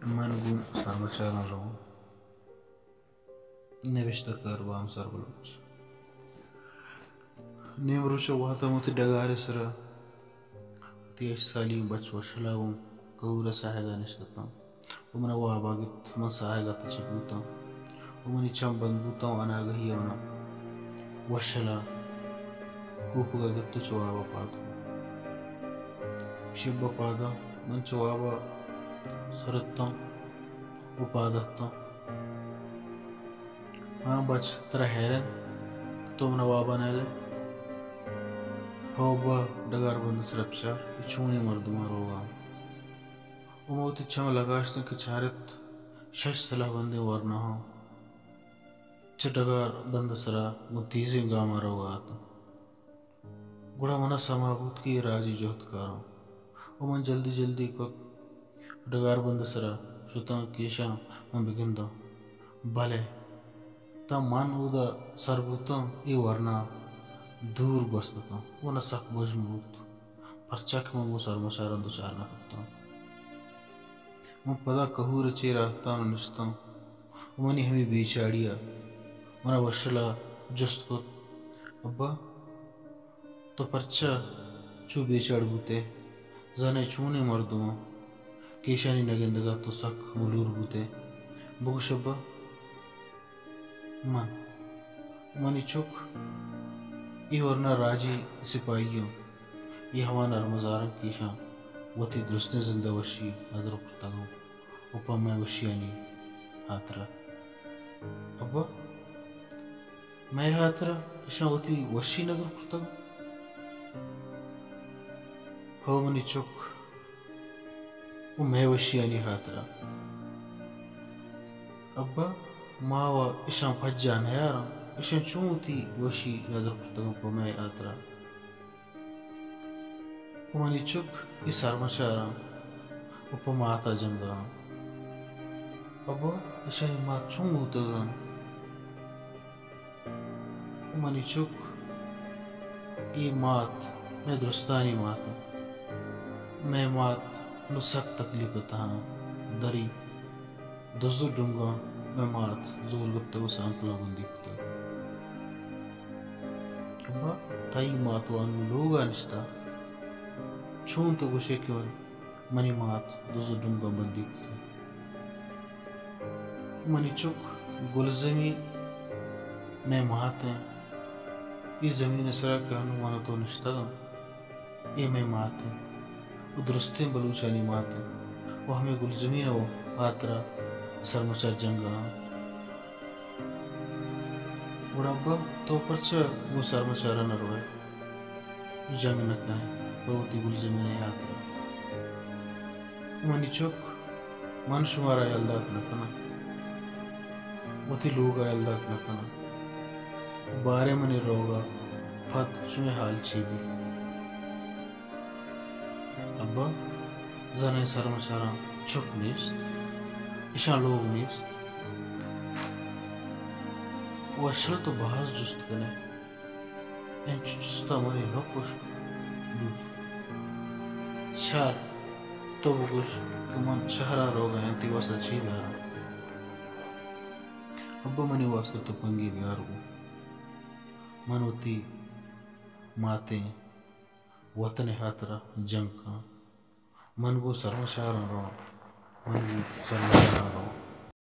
منگو سرمشارن رو نوشتہ کر بام سر بلوچ نیمرو چو وہتا موتی ڈگار سرا تیش سالی بچ وشلاو کورا ساہگا نشتتا ومنا واباگت من ساہگا تچبوتا ومنی چم بندبوتا اناگہی ونا وشلا کوپگا گتو چوابا پادو شبا پادا من چوابا سرطا وپادتا ہاں بچ ترا حیرن تو من وابا نیلے ہو با ڈگار بند سرپچار چونی مردما روگا وموتی چم لگاشتن کہ چارت شش صلاح بندی ورنہ ہو چھ ڈگار بند سرا من تیزی گاما روگا آتا گڑا منا سمابوت کی راجی جہد کارو ومن جلدی جلدی کو ڈگار بند سرا شتا کیشا من بگندا بھلے تا من اودا سربوتا ای ورنہ دور بستتا ونا سخ بجموت پرچک من وہ سرمشارن دو چار نکتا من پدا کہور چی راہتا نشتا ومنی ہمیں بیچاڑیا منا وشلا جست کت ابا تو پرچا چو بیچاڑ بوتے زنے چونے مردما کیشانی نگندگا تو سک ملور بوتے بگوش ابا منی چک ای ورنہ راجی سپاہیوں یہ ہوا نرمزارن کیشاں وتی درستیں زندہ وشی ندر پرتگوں اوپا میں وشیانی ہاترا ابا میں ہاترا اشاں وتی وشی ندر پرتگوں ہو منی چک وہ میں وشیانی ہاترا ابا ماوا اشاں پھجان یارا اشاں چونتی وشی ندر پرتگوں پا میں ہاترا ومنی چک ای سرمشارا اوپا ماتا جنگا ابا اشانی مات چون ہوتا زن ومنی چک ای مات میں درستانی ماتا میں مات نو سک تکلیف تہاں دری دزو ڈنگا میں مات زور گپتا کو سانکلا بندی کتا ابا تائی مات وانو لوگا نشتا چون تو گوشے کہ منی مات دزو ڈنگا بندی کتا منی چک گل زمین میں مات ہیں ای زمین سرا کہنو مانا تو نشتا گا ای میں مات ہیں وہ درستیں بلوچانی مات ہیں وہ ہمیں گل زمین ہو آترا سرمچار جنگا اور ابا تو پرچا وہ سرمچارا نہ روئے جنگ نہ کریں بہتی گل زمین ہے آترا منی چک من شمارا یلدات نہ کنا وتی لوگا یلدات نہ کنا بارے منی روگا پھت شمی حال چی بھی ابا زنے سرمشارا چک نیست اشان لوگ نیست وہ اشل تو بحث جست کنے انچ جستا منی لکوش شار تو بگوش کہ من شہرہ روگا انتی واسطہ چھی لارا ابا منی واسطہ تو پنگی بیارگو من ہوتی ماتیں وطن ہاترا جنگ کا من گو سرمشارن رو من گو سرمشارن